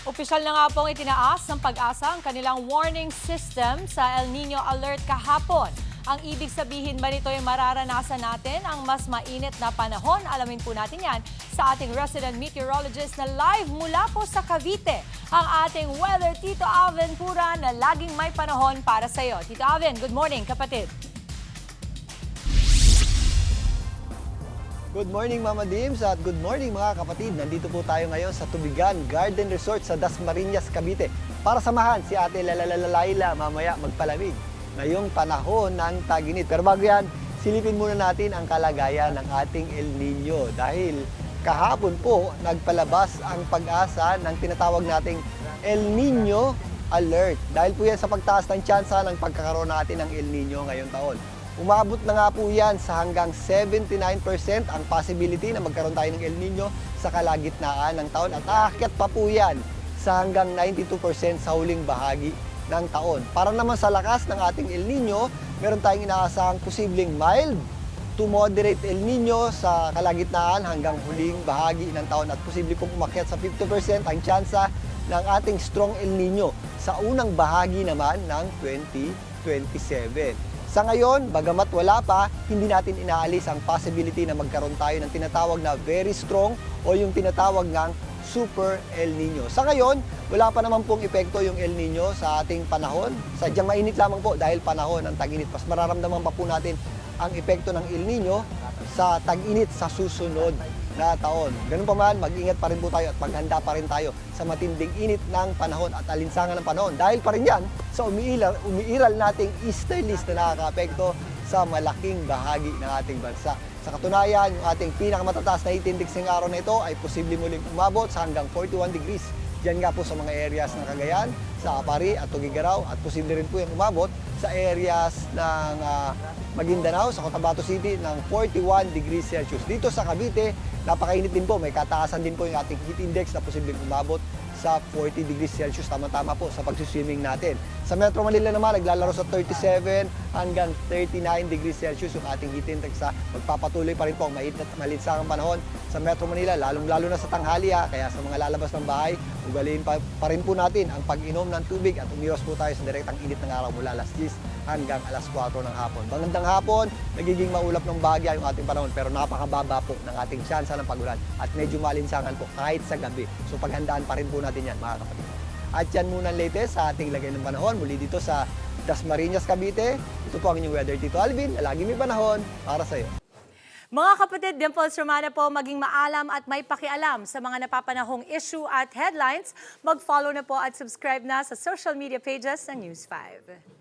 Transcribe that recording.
Opisyal na nga pong itinaas ng Pag-asa ang kanilang warning system sa El Nino Alert kahapon. Ang ibig sabihin ba nito ay mararanasan natin ang mas mainit na panahon? Alamin po natin yan sa ating resident meteorologist na live mula po sa Cavite. Ang ating weather Tito Alvin Pura na laging may panahon para sa iyo. Tito Alvin, good morning kapatid. Good morning Mama Dims at good morning mga kapatid. Nandito po tayo ngayon sa Tubigan Garden Resort sa Dasmariñas, Cavite para samahan si Ate Laila mamaya magpalamig ngayong panahon ng tag-init. Pero bago yan, silipin muna natin ang kalagayan ng ating El Nino dahil kahapon po nagpalabas ang Pag-asa ng tinatawag nating El Nino Alert. Dahil po yan sa pagtaas ng tsansa ng pagkakaroon natin ng El Nino ngayong taon. Umabot na nga po yan sa hanggang 79% ang possibility na magkaroon tayo ng El Nino sa kalagitnaan ng taon at aakyat pa po yan sa hanggang 92% sa huling bahagi ng taon. Para naman sa lakas ng ating El Nino, meron tayong inaasahang posibleng mild to moderate El Nino sa kalagitnaan hanggang huling bahagi ng taon at posible pong umakyat sa 50% ang tsansa ng ating strong El Nino sa unang bahagi naman ng 2027. Sa ngayon, bagamat wala pa, hindi natin inaalis ang possibility na magkaroon tayo ng tinatawag na very strong o yung tinatawag ng super El Nino. Sa ngayon, wala pa naman pong epekto yung El Nino sa ating panahon. Sadyang mainit lamang po dahil panahon ng tag-init. Mas mararamdaman pa po natin ang epekto ng El Nino sa tag-init sa susunod na taon. Ganun pa man, mag-ingat pa rin po tayo at maghanda pa rin tayo sa matinding init ng panahon at alinsangan ng panahon. Dahil pa rin yan sa umiiral nating easterlies na nakaka-apekto sa malaking bahagi ng ating bansa. Sa katunayan, yung ating pinakamatatas na heat index ng araw na ito ay posible muling umabot sa hanggang 41 degrees. Diyan nga po sa mga areas ng Cagayan, sa Apari at Tuguegarao at posible rin po yung umabot sa areas ng Maguindanao, sa Cotabato City ng 41 degrees Celsius. Dito sa Cavite, napakainit din po. May kataasan din po yung ating heat index na posibleng umabot sa 40 degrees Celsius. Tama-tama po sa pagsiswimming natin. Sa Metro Manila naman, naglalaro sa 37 hanggang 39 degrees Celsius yung ating heat index. Magpapatuloy pa rin po ang malinsangang panahon sa Metro Manila, lalong-lalo na sa tanghali. Kaya sa mga lalabas ng bahay, ugaliin pa rin po natin ang pag-inom ng tubig at umiwas po tayo sa direktang init ng araw mula alas 10 hanggang alas 4 ng hapon. Magandang hapon, nagiging maulap ng bahagya yung ating panahon pero napakababa po ng ating tsansa ng pag-ulan at medyo malinsangan po kahit sa gabi. So paghandaan pa rin po natin yan mga kapatid. At yan muna ang latest sa ating lagay ng panahon muli dito sa Dasmariñas, Cavite. Ito po ang inyong weather Tito Alvin na lagi may panahon para sa iyo. Mga kapatid, Dimples Romana po, maging maalam at may pakialam sa mga napapanahong issue at headlines. Mag-follow na po at subscribe na sa social media pages ng News 5.